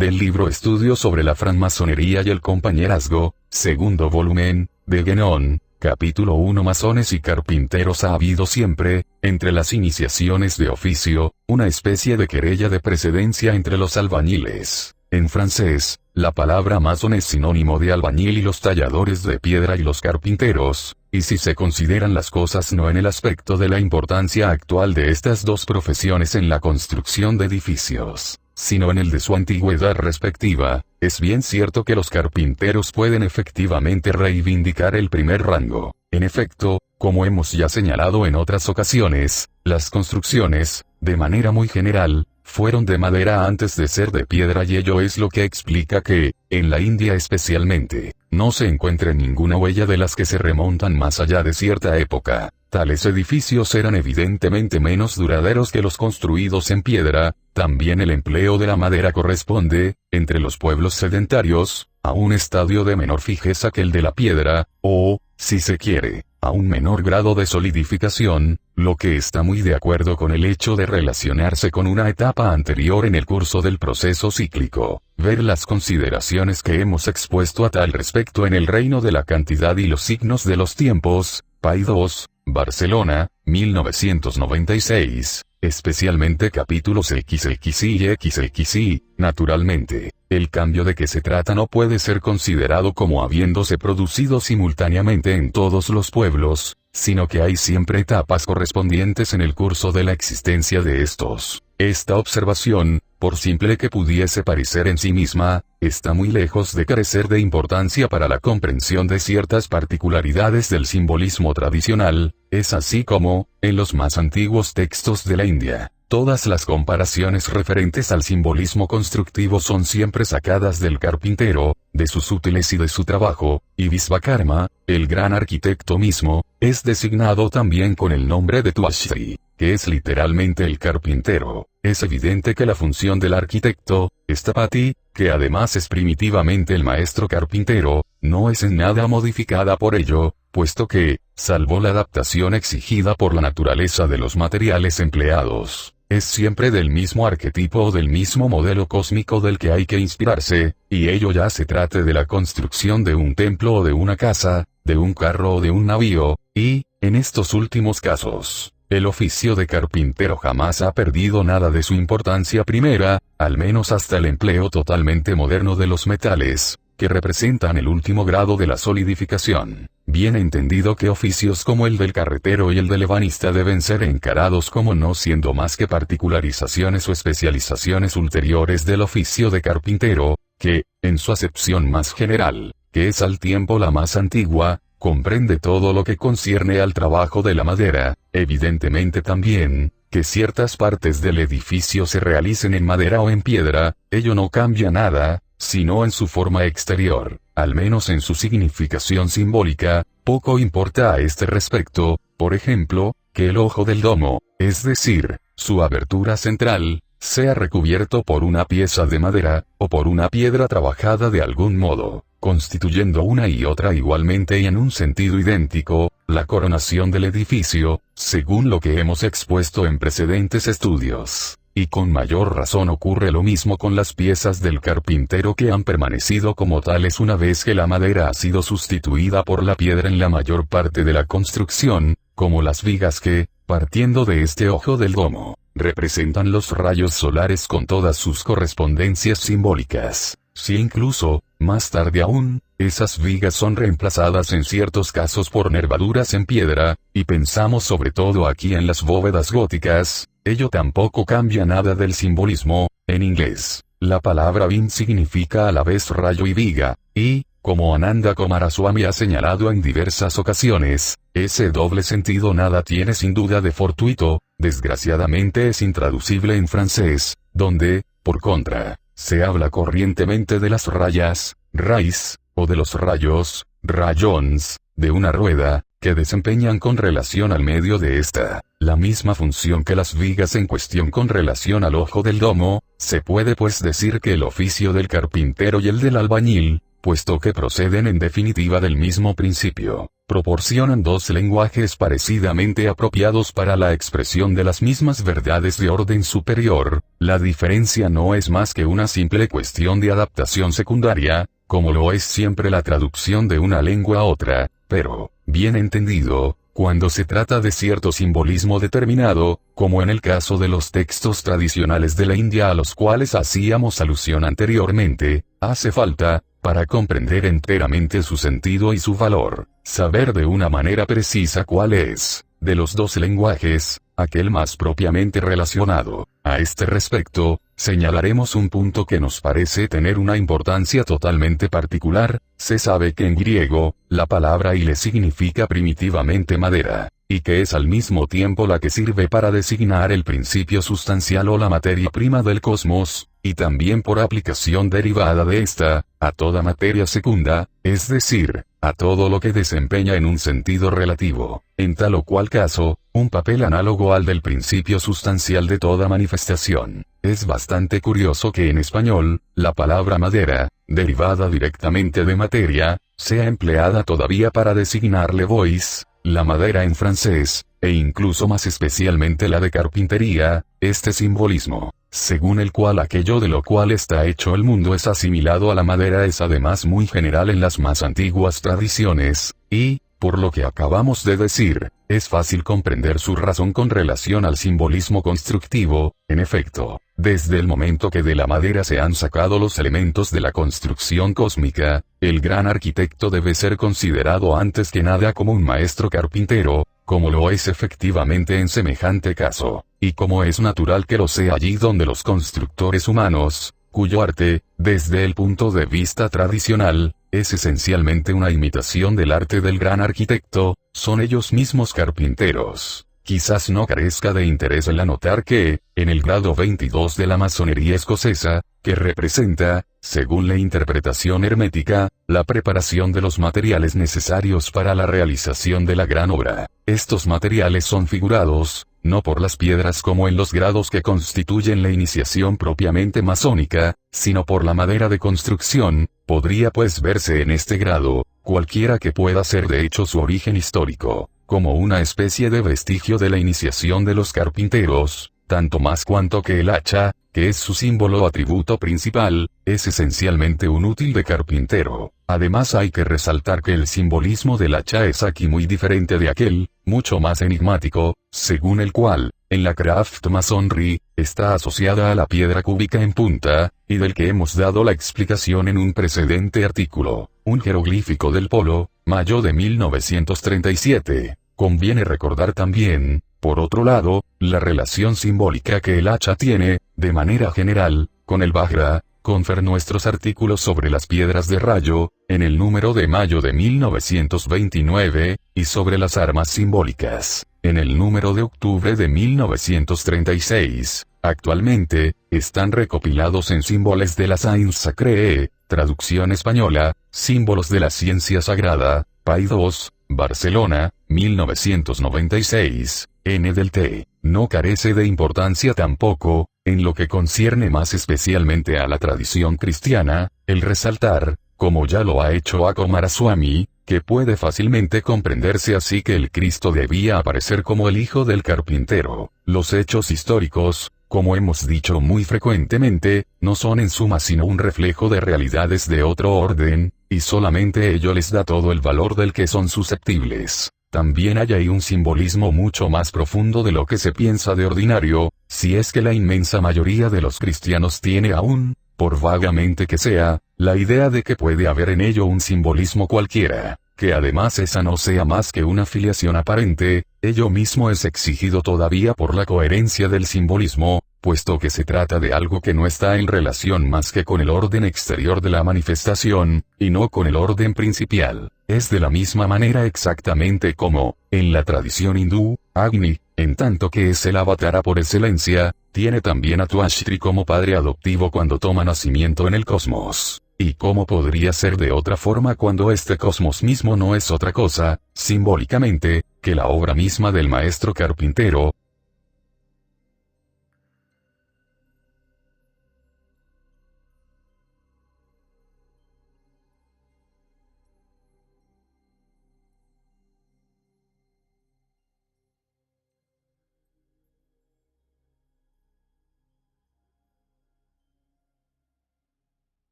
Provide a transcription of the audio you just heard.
del libro Estudio sobre la francmasonería y el compañerazgo, segundo volumen, de Guénon, capítulo 1. Masones y carpinteros. Ha habido siempre, entre las iniciaciones de oficio, una especie de querella de precedencia entre los albañiles. En francés, la palabra masón es sinónimo de albañil y los talladores de piedra y los carpinteros, y si se consideran las cosas no en el aspecto de la importancia actual de estas dos profesiones en la construcción de edificios, sino en el de su antigüedad respectiva, es bien cierto que los carpinteros pueden efectivamente reivindicar el primer rango. En efecto, como hemos ya señalado en otras ocasiones, las construcciones, de manera muy general, fueron de madera antes de ser de piedra, y ello es lo que explica que, en la India especialmente, no se encuentre ninguna huella de las que se remontan más allá de cierta época. Tales edificios eran evidentemente menos duraderos que los construidos en piedra. También el empleo de la madera corresponde, entre los pueblos sedentarios, a un estadio de menor fijeza que el de la piedra, o, si se quiere, a un menor grado de solidificación, lo que está muy de acuerdo con el hecho de relacionarse con una etapa anterior en el curso del proceso cíclico. Ver las consideraciones que hemos expuesto a tal respecto en El reino de la cantidad y los signos de los tiempos, Paidós, Barcelona, 1996, especialmente capítulos XX y XXI. Naturalmente, el cambio de que se trata no puede ser considerado como habiéndose producido simultáneamente en todos los pueblos, sino que hay siempre etapas correspondientes en el curso de la existencia de estos. Esta observación, por simple que pudiese parecer en sí misma, está muy lejos de carecer de importancia para la comprensión de ciertas particularidades del simbolismo tradicional. Es así como, en los más antiguos textos de la India, todas las comparaciones referentes al simbolismo constructivo son siempre sacadas del carpintero, de sus útiles y de su trabajo, y Vishvakarma, el gran arquitecto mismo, es designado también con el nombre de Tuashri, que es literalmente el carpintero. Es evidente que la función del arquitecto, Stapati, que además es primitivamente el maestro carpintero, no es en nada modificada por ello, puesto que, salvo la adaptación exigida por la naturaleza de los materiales empleados, es siempre del mismo arquetipo o del mismo modelo cósmico del que hay que inspirarse, y ello ya se trate de la construcción de un templo o de una casa, de un carro o de un navío, y, en estos últimos casos, el oficio de carpintero jamás ha perdido nada de su importancia primera, al menos hasta el empleo totalmente moderno de los metales, que representan el último grado de la solidificación. Bien entendido que oficios como el del carretero y el del ebanista deben ser encarados como no siendo más que particularizaciones o especializaciones ulteriores del oficio de carpintero, que, en su acepción más general, que es al tiempo la más antigua, comprende todo lo que concierne al trabajo de la madera. Evidentemente también, que ciertas partes del edificio se realicen en madera o en piedra, ello no cambia nada, sino en su forma exterior, al menos en su significación simbólica. Poco importa a este respecto, por ejemplo, que el ojo del domo, es decir, su abertura central, sea recubierto por una pieza de madera, o por una piedra trabajada de algún modo, constituyendo una y otra igualmente y en un sentido idéntico, la coronación del edificio, según lo que hemos expuesto en precedentes estudios. Y con mayor razón ocurre lo mismo con las piezas del carpintero que han permanecido como tales una vez que la madera ha sido sustituida por la piedra en la mayor parte de la construcción, como las vigas que, partiendo de este ojo del domo, representan los rayos solares con todas sus correspondencias simbólicas. Si incluso, más tarde aún, esas vigas son reemplazadas en ciertos casos por nervaduras en piedra, y pensamos sobre todo aquí en las bóvedas góticas, ello tampoco cambia nada del simbolismo. En inglés, la palabra beam significa a la vez rayo y viga, y, como Ananda Coomaraswamy ha señalado en diversas ocasiones, ese doble sentido nada tiene sin duda de fortuito. Desgraciadamente es intraducible en francés, donde, por contra, se habla corrientemente de las rayas, rays, o de los rayos, rayons, de una rueda, que desempeñan con relación al medio de esta, la misma función que las vigas en cuestión con relación al ojo del domo. Se puede pues decir que el oficio del carpintero y el del albañil, puesto que proceden en definitiva del mismo principio, proporcionan dos lenguajes parecidamente apropiados para la expresión de las mismas verdades de orden superior. La diferencia no es más que una simple cuestión de adaptación secundaria, como lo es siempre la traducción de una lengua a otra, pero, bien entendido, cuando se trata de cierto simbolismo determinado, como en el caso de los textos tradicionales de la India a los cuales hacíamos alusión anteriormente, hace falta, para comprender enteramente su sentido y su valor, saber de una manera precisa cuál es, de los dos lenguajes, aquel más propiamente relacionado. A este respecto, señalaremos un punto que nos parece tener una importancia totalmente particular. Se sabe que en griego, la palabra ile significa primitivamente madera, y que es al mismo tiempo la que sirve para designar el principio sustancial o la materia prima del cosmos, y también por aplicación derivada de esta, a toda materia secunda, es decir, a todo lo que desempeña en un sentido relativo, en tal o cual caso, un papel análogo al del principio sustancial de toda manifestación. Es bastante curioso que en español, la palabra madera, derivada directamente de materia, sea empleada todavía para designarle bois, la madera en francés, e incluso más especialmente la de carpintería. Este simbolismo, según el cual aquello de lo cual está hecho el mundo es asimilado a la madera, es además muy general en las más antiguas tradiciones, y, por lo que acabamos de decir, es fácil comprender su razón con relación al simbolismo constructivo. En efecto, desde el momento que de la madera se han sacado los elementos de la construcción cósmica, el gran arquitecto debe ser considerado antes que nada como un maestro carpintero, como lo es efectivamente en semejante caso, y como es natural que lo sea allí donde los constructores humanos, cuyo arte, desde el punto de vista tradicional, es esencialmente una imitación del arte del gran arquitecto, son ellos mismos carpinteros. Quizás no carezca de interés el anotar que, en el grado 22 de la masonería escocesa, que representa, según la interpretación hermética, la preparación de los materiales necesarios para la realización de la gran obra, estos materiales son figurados, no por las piedras como en los grados que constituyen la iniciación propiamente masónica, sino por la madera de construcción. Podría pues verse en este grado, cualquiera que pueda ser de hecho su origen histórico, como una especie de vestigio de la iniciación de los carpinteros, tanto más cuanto que el hacha, que es su símbolo o atributo principal, es esencialmente un útil de carpintero. Además hay que resaltar que el simbolismo del hacha es aquí muy diferente de aquel, mucho más enigmático, según el cual, en la craft masonry, está asociada a la piedra cúbica en punta, y del que hemos dado la explicación en un precedente artículo, un jeroglífico del Polo, mayo de 1937. Conviene recordar también, por otro lado, la relación simbólica que el hacha tiene, de manera general, con el Vajra, confer nuestros artículos sobre las piedras de rayo, en el número de mayo de 1929, y sobre las armas simbólicas, en el número de octubre de 1936. Actualmente, están recopilados en Símboles de la Science Sacrée, traducción española, Símbolos de la Ciencia Sagrada, Paidós, Barcelona, 1996, N. del T. No carece de importancia tampoco, en lo que concierne más especialmente a la tradición cristiana, el resaltar, como ya lo ha hecho A. Coomaraswamy, que puede fácilmente comprenderse así que el Cristo debía aparecer como el hijo del carpintero. Los hechos históricos, como hemos dicho muy frecuentemente, no son en suma sino un reflejo de realidades de otro orden, y solamente ello les da todo el valor del que son susceptibles. También hay ahí un simbolismo mucho más profundo de lo que se piensa de ordinario, si es que la inmensa mayoría de los cristianos tiene aún, por vagamente que sea, la idea de que puede haber en ello un simbolismo cualquiera, que además esa no sea más que una filiación aparente. Ello mismo es exigido todavía por la coherencia del simbolismo, puesto que se trata de algo que no está en relación más que con el orden exterior de la manifestación, y no con el orden principal. Es de la misma manera exactamente como, en la tradición hindú, Agni, en tanto que es el avatara por excelencia, tiene también a Tuashri como padre adoptivo cuando toma nacimiento en el cosmos. ¿Y cómo podría ser de otra forma cuando este cosmos mismo no es otra cosa, simbólicamente, que la obra misma del maestro carpintero?